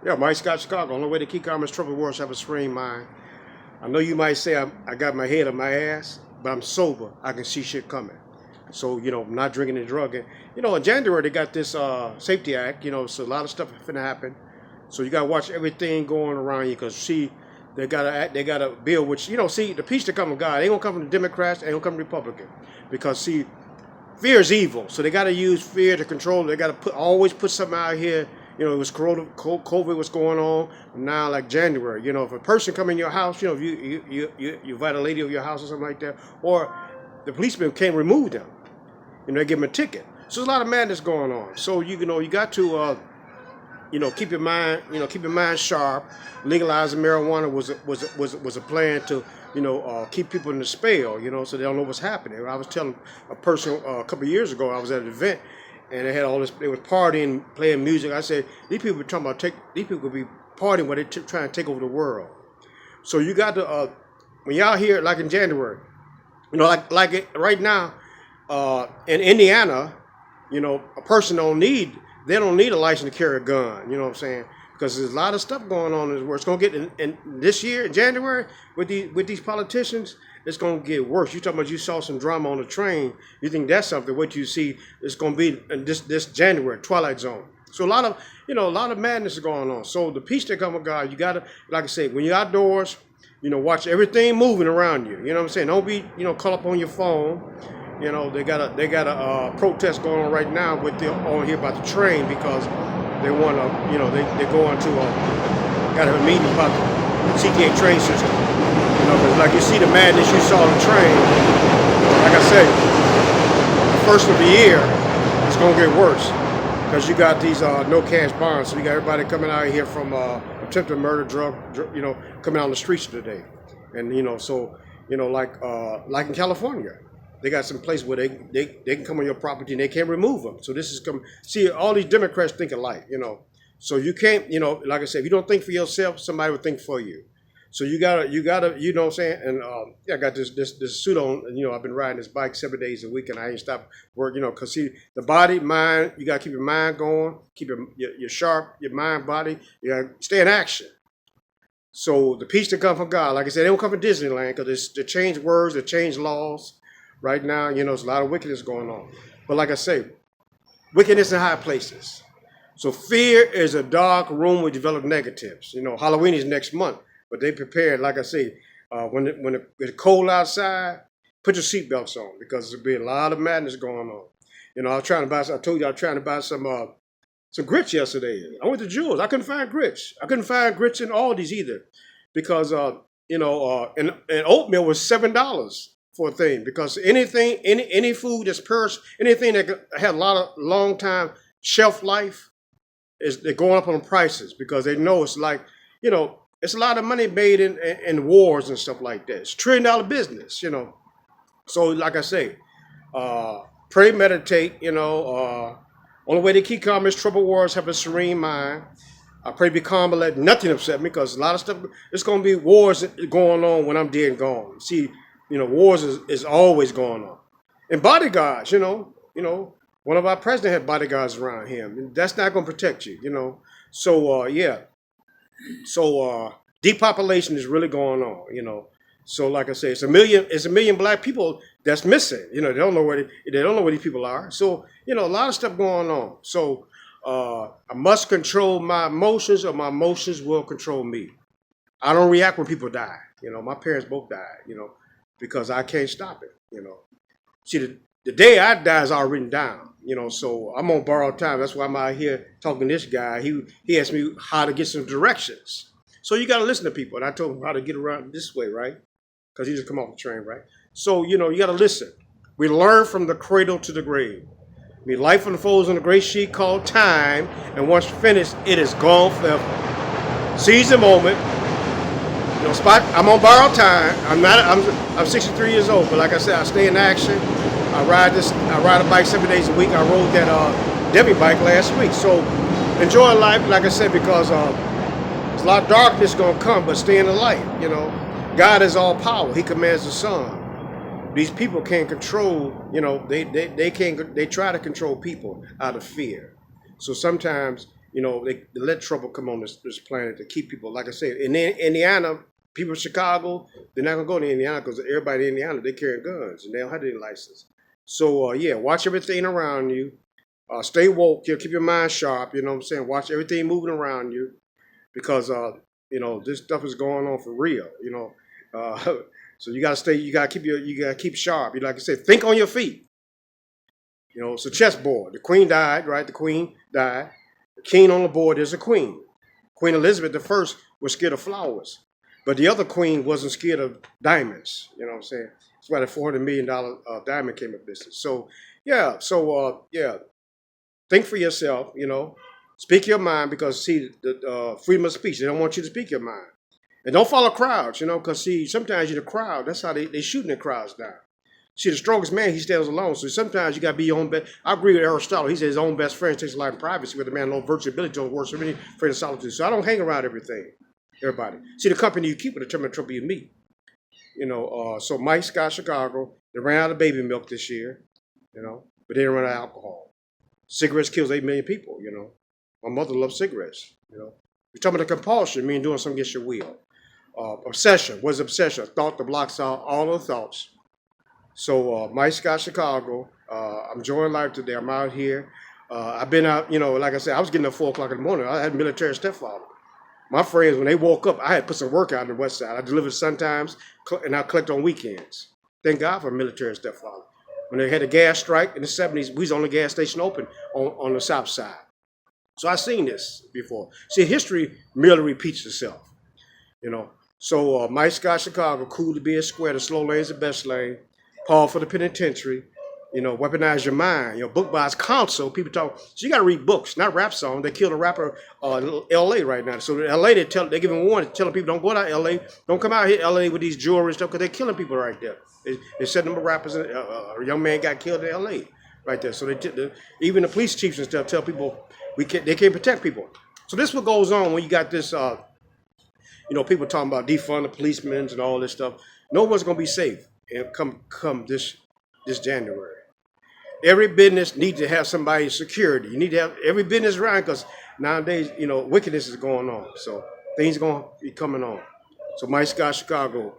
Yeah, Mike Scott, Chicago. Only way to keep calm is trouble wars have a serene mind. I know you might say I got my head up my ass, but I'm sober. I can see shit coming. So, I'm not drinking and drugging. In January, they got this Safety Act, so a lot of stuff finna happen. So you got to watch everything going around you because, see, they got a bill which, see, the peace that come from God, they ain't going to come from the Democrats, they ain't going to come from the Republicans. Because, see, fear is evil, so they got to use fear to control it. They got to always put something out here. It was COVID was going on. Now, like January, if a person come in your house, if you invite a lady of your house or something like that, or the policeman can't remove them. They give them a ticket. So there's a lot of madness going on. So you got to keep your mind sharp. Legalizing marijuana was a plan to keep people in the spell, so they don't know what's happening. I was telling a person a couple of years ago, I was at an event, and they had all this. They was partying, playing music. I said these people were talking about these people could be partying where they trying to take over the world. So you got to when y'all here like in January, right now in Indiana, a person they don't need a license to carry a gun. You know what I'm saying? Because there's a lot of stuff going on in where it's going to get in this year in January with these politicians. It's going to get worse. You talking about you saw some drama on the train. You think that's something? What you see is going to be in this January Twilight Zone. So a lot of madness is going on. So the peace that comes with God, you gotta, like I say, when you're outdoors, watch everything moving around you. You know what I'm saying? Don't be caught up on your phone. They got a protest going on right now on here about the train because they want to, they're going to got to have a meeting about the CTA train system. Because like you see the madness you saw on the train. Like I said, the first of the year, it's gonna get worse because you got these no cash bonds. So you got everybody coming out here from attempted murder, drug, coming out on the streets today, and like in California. They got some place where they can come on your property and they can't remove them. So this is see, all these Democrats think alike, So you can't, like I said, if you don't think for yourself, somebody will think for you. So you gotta, you know what I'm saying? And I got this suit on, and I've been riding this bike 7 days a week, and I ain't stopped work, because see, the body, mind, you gotta keep your mind going, keep your sharp, your mind, body, you gotta stay in action. So the peace that comes from God, like I said, they don't come from Disneyland because they change words, they change laws. Right now, there's a lot of wickedness going on. But like I say, wickedness in high places. So fear is a dark room with developed negatives. Halloween is next month, but they prepared, like I say, when it's cold outside, put your seatbelts on because there'll be a lot of madness going on. I told you I was trying to buy some grits yesterday. I went to Jewel's. I couldn't find grits. I couldn't find grits in Aldi's either because, and oatmeal was $7 for a thing because any food that's anything that had a lot of long time shelf life they're going up on prices because they know it's like it's a lot of money made in wars and stuff like that. It's $1 trillion business, So like I say, pray, meditate. Only way to keep calm is trouble wars have a serene mind. I pray be calm and let nothing upset me because a lot of stuff. It's going to be wars going on when I'm dead and gone. See. Wars is always going on. And bodyguards, one of our president had bodyguards around him. That's not going to protect you, So, yeah. So, depopulation is really going on, So, like I say, it's a million black people that's missing. They don't know where these people are. So, a lot of stuff going on. So, I must control my emotions or my emotions will control me. I don't react when people die. My parents both died, because I can't stop it, See, the day I die is already written down, so I'm on borrowed time. That's why I'm out here talking to this guy. He asked me how to get some directions. So you got to listen to people. And I told him how to get around this way, right? Because he just come off the train, right? So, you got to listen. We learn from the cradle to the grave. Life unfolds on a great sheet called time. And once finished, it is gone forever. Seize the moment. Spot. I'm on borrowed time. I'm 63 years old, but like I said, I stay in action. I ride a bike 7 days a week. I rode that Debbie bike last week. So enjoy life, like I said, because there's a lot of darkness gonna come, but stay in the light. God is all power. He commands the sun. These people can't control. They can't. They try to control people out of fear. So sometimes they let trouble come on this planet to keep people. Like I said, in Indiana, people in Chicago, they're not gonna go to Indiana because everybody in Indiana they carry guns and they don't have any license. So yeah, watch everything around you. Stay woke. Keep your mind sharp. You know what I'm saying? Watch everything moving around you because this stuff is going on for real. So you gotta stay. You gotta keep sharp. Like I said, think on your feet. It's a chessboard. The queen died, right? The queen died. The king on the board is a queen. Queen Elizabeth I was scared of flowers, but the other queen wasn't scared of diamonds. You know what I'm saying? That's why the $400 million diamond came in business. So yeah, think for yourself. Speak your mind because see the freedom of speech. They don't want you to speak your mind, and don't follow crowds. Because see sometimes you're the crowd. That's how they shooting the crowds down. See, the strongest man, he stands alone. So sometimes you got to be your own best. I agree with Aristotle. He says his own best friend takes a lot of privacy, with a man no virtue ability to worse than any friend of solitude. So I don't hang around everybody. See, the company you keep will determine the trouble you meet. So Mike Scott, Chicago, they ran out of baby milk this year, but they didn't run out of alcohol. Cigarettes kills 8 million people, My mother loves cigarettes, We're talking about the compulsion, meaning doing something against your will. Obsession. What is obsession? A thought that blocks out all other thoughts. So Mike Scott, Chicago, I'm enjoying life today. I'm out here. I've been out, like I said, I was getting up 4 o'clock in the morning. I had military stepfather. My friends, when they woke up, I had put some work out on the west side. I delivered sometimes, and I collect on weekends. Thank God for a military stepfather. When they had a gas strike in the 70s, we was on the gas station open on the south side. So I've seen this before. See, history merely repeats itself, So Mike Scott, Chicago, cool to be a square. The slow lane is the best lane. Paul for the penitentiary. Weaponize your mind. Book buys counsel. People talk. So you got to read books, not rap songs. They killed a rapper in L.A. right now. So in L.A. they're giving warning, telling people don't go to L.A. Don't come out here L.A. with these jewelry and stuff because they're killing people right there. They said them rappers. A young man got killed in L.A. right there. So even the police chiefs and stuff tell people they can't protect people. So this is what goes on when you got this. People talking about defund the policemen and all this stuff. No one's gonna be safe. And come this January. Every business needs to have somebody's security. You need to have every business around because nowadays, wickedness is going on. So things going to be coming on. So Mike Scott, Chicago,